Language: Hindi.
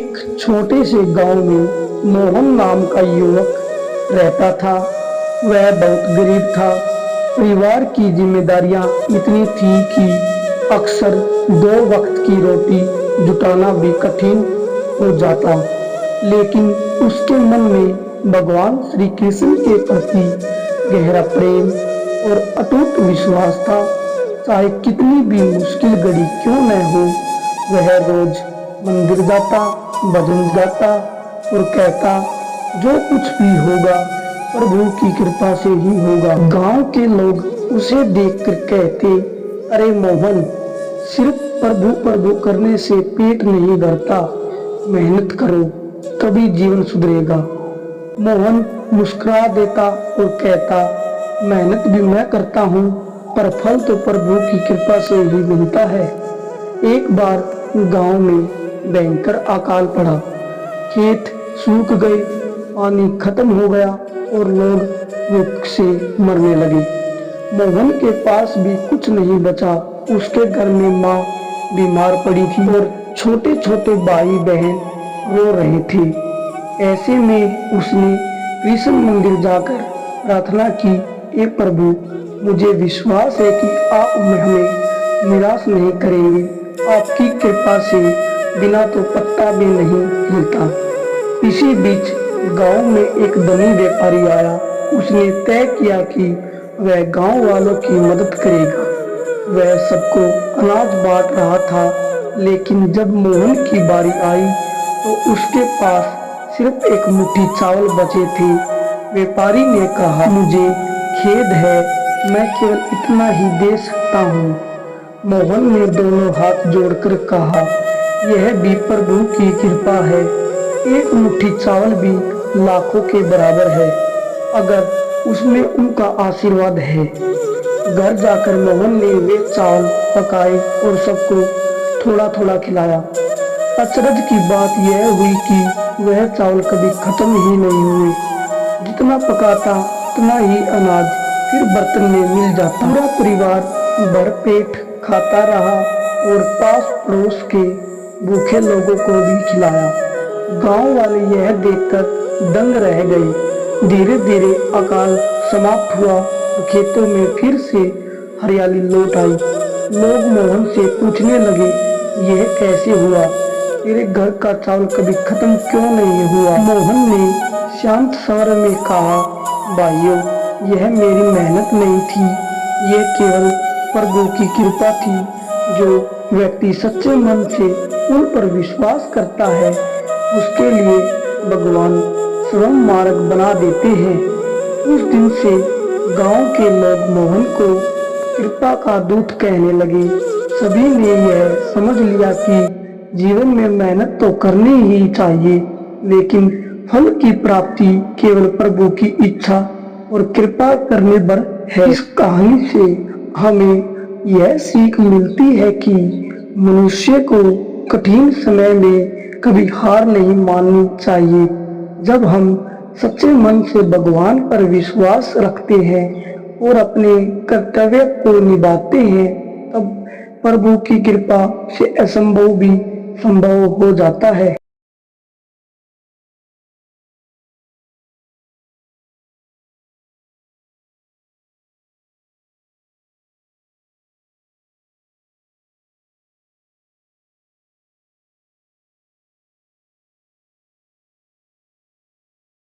एक छोटे से गांव में मोहन नाम का युवक रहता था। वह बहुत गरीब था। परिवार की जिम्मेदारियां इतनी थी कि अक्सर 2 वक्त की रोटी जुटाना भी कठिन हो जाता। लेकिन उसके मन में भगवान श्री कृष्ण के प्रति गहरा प्रेम और अटूट विश्वास था। चाहे कितनी भी मुश्किल घड़ी क्यों न हो, वह रोज मंदिर जाता, भजन गाता और कहता, जो कुछ भी होगा प्रभु की कृपा से ही होगा। गांव के लोग उसे देखकर कहते, अरे मोहन, सिर्फ प्रभु प्रभु करने से पेट नहीं भरता, मेहनत करो तभी जीवन सुधरेगा। मोहन मुस्कुरा देता और कहता, मेहनत भी मैं करता हूँ, पर फल तो प्रभु की कृपा से ही मिलता है। एक बार गांव में भयंकर अकाल पड़ा। खेत सूख गए, पानी खत्म हो गया और लोग भूख से मरने लगे। मोहन के पास भी कुछ नहीं बचा। उसके घर में माँ बीमार पड़ी थी और छोटे छोटे भाई बहन रो रहे थे। ऐसे में उसने कृष्ण मंदिर जाकर प्रार्थना की, हे प्रभु, मुझे विश्वास है कि आप हमें निराश नहीं करेंगे। आपकी कृपा से बिना तो पत्ता भी नहीं हिलता। इसी बीच गांव में एक धनी व्यापारी आया। उसने तय किया कि वह गांव वालों की मदद करेगा। वह सबको अनाज बांट रहा था, लेकिन जब मोहन की बारी आई तो उसके पास सिर्फ एक मुट्ठी चावल बचे थे। व्यापारी ने कहा, मुझे खेद है, मैं केवल इतना ही दे सकता हूँ। मोहन ने दोनों हाथ जोड़कर कहा, यह भी प्रभु की कृपा है। एक मुट्ठी चावल भी लाखों के बराबर है, अगर उसमें उनका आशीर्वाद है। घर जाकर मोहन ने वे चावल पकाए और सबको थोड़ा थोड़ा खिलाया। अचरज की बात यह हुई कि वह चावल कभी खत्म ही नहीं हुए। जितना पकाता उतना ही अनाज फिर बर्तन में मिल जाता। पूरा परिवार भरपेट खाता रहा और पास पड़ोस के भूखे लोगों को भी खिलाया। गांव वाले यह देखकर दंग रह गए। धीरे धीरे अकाल समाप्त हुआ और खेतों में फिर से हरियाली लौट आई। लोग मोहन से पूछने लगे, यह कैसे हुआ? तेरे घर का चावल कभी खत्म क्यों नहीं हुआ? मोहन ने शांत स्वर में कहा, भाइयों, यह मेरी मेहनत नहीं थी, यह केवल प्रभु की कृपा थी। जो व्यक्ति सच्चे मन से उन पर विश्वास करता है, उसके लिए भगवान स्वयं मार्ग बना देते हैं। उस दिन से गांव के लोग मोहन को कृपा का दूत कहने लगे। सभी ने यह समझ लिया कि जीवन में मेहनत तो करनी ही चाहिए, लेकिन फल की प्राप्ति केवल प्रभु की इच्छा और कृपा करने पर है। इस कहानी से हमें यह सीख मिलती है कि मनुष्य को कठिन समय में कभी हार नहीं माननी चाहिए। जब हम सच्चे मन से भगवान पर विश्वास रखते हैं और अपने कर्तव्य को निभाते हैं, तब प्रभु की कृपा से असंभव भी संभव हो जाता है।